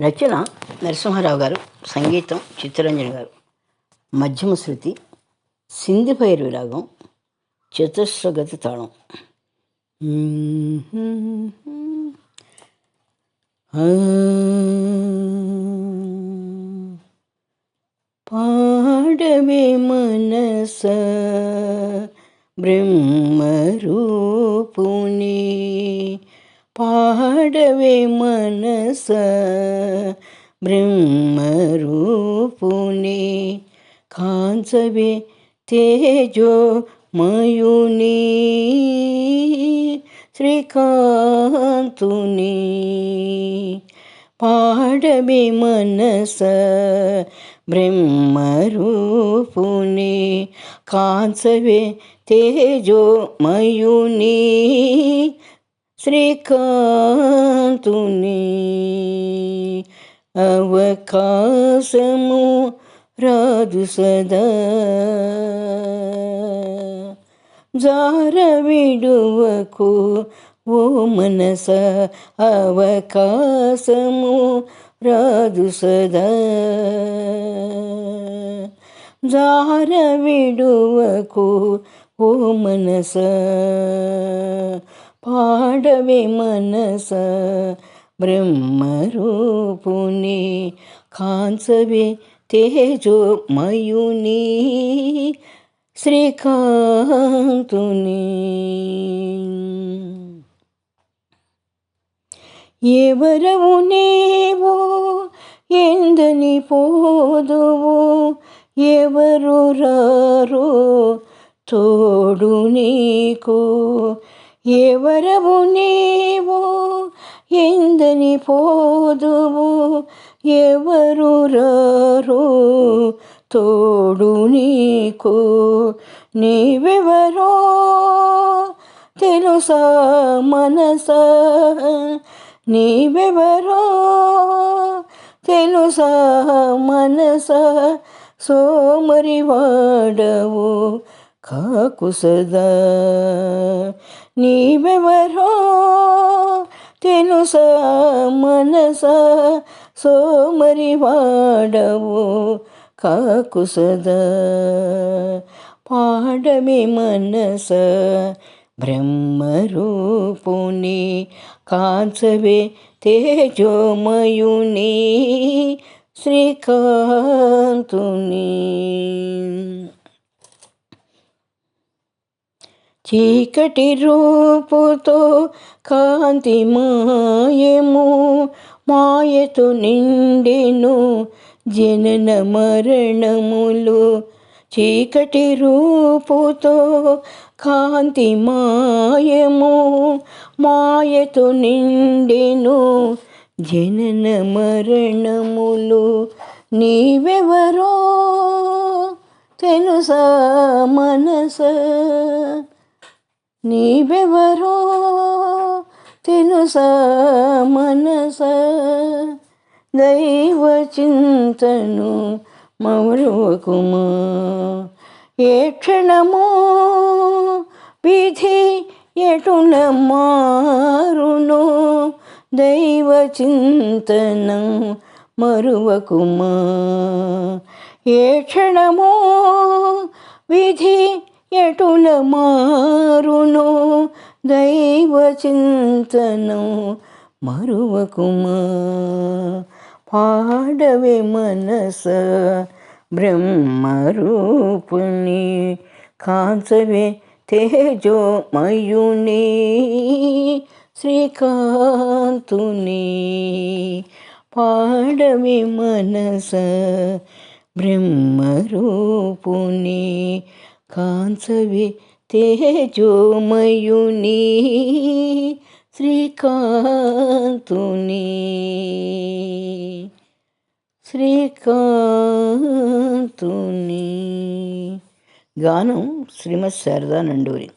రచన నరసింహారావు గారు, సంగీతం చిత్తరంజన్ గారు. మధ్యమ శృతి, సింధి భైరవి రాగం, చతుస్రగతి తాళం. పాడవే మనస బ్రహ్మరూపుని, పాడవే మనస బ్రహ్మరూపుని, కాంచవే తేజో మయుని శ్రీకాంతుని. పాడవే మనస బ్రహ్మరూపుని, కాంచవే తేజో మయుని శ్రీకాంతుని. అవకాశము రాదు సదా, జార విడువకు ఓ మనస. అవకాశము రాదు సదా, జార విడువకు ఓ మనస. పాడవే మనస బ్రహ్మరూపుని, కాంచవే తేజో మయుని శ్రీకాంతుని. ఎవరవు నీవు ఎందని పోదువు, ఎవరు రారో తోడు నీకు. ఎవరవు నీవు ఎందని పోదువు, ఎవరు రారో తోడు నీకు. నీవెవరో తెలుసా మనస, నీవెవరో తెలుసా మనస. సోమరి వాడవు కాకు సదా, నీవెవరో తెలుసా మనస. సోమరి వాడవు కాకు సదా. పాడవే మనస బ్రహ్మరూపుని, కాంచవే తేజోమయుని శ్రీకాంతుని. చీకటి రూపుతో కాంతి మాయము, మాయతో నిండెను జనన మరణములు. చీకటి రూపుతో కాంతి మాయము, మాయతో నిండెను జనన మరణములు. నీవెవరో తెలుసా మనస, నీవెవరో తెలుసా మనస. దైవ చింతను మరువకుమా, ఏ క్షణము విధి ఎటుల మారును. దైవ చింతనం మరువకుమా, ఏ క్షణము విధి ఎటుల మారును. దైవ చింతనం మరువకుమా. పాడవే మనస బ్రహ్మరూపుని, కాంచవే తేజో మయుని శ్రీకాంతుని. పాడవే మనస బ్రహ్మరూపుని, కాంచవే తేజో మయుని శ్రీకాంతుని. శ్రీకాంతుని. గానం శ్రీమతి శారదా నండూరి.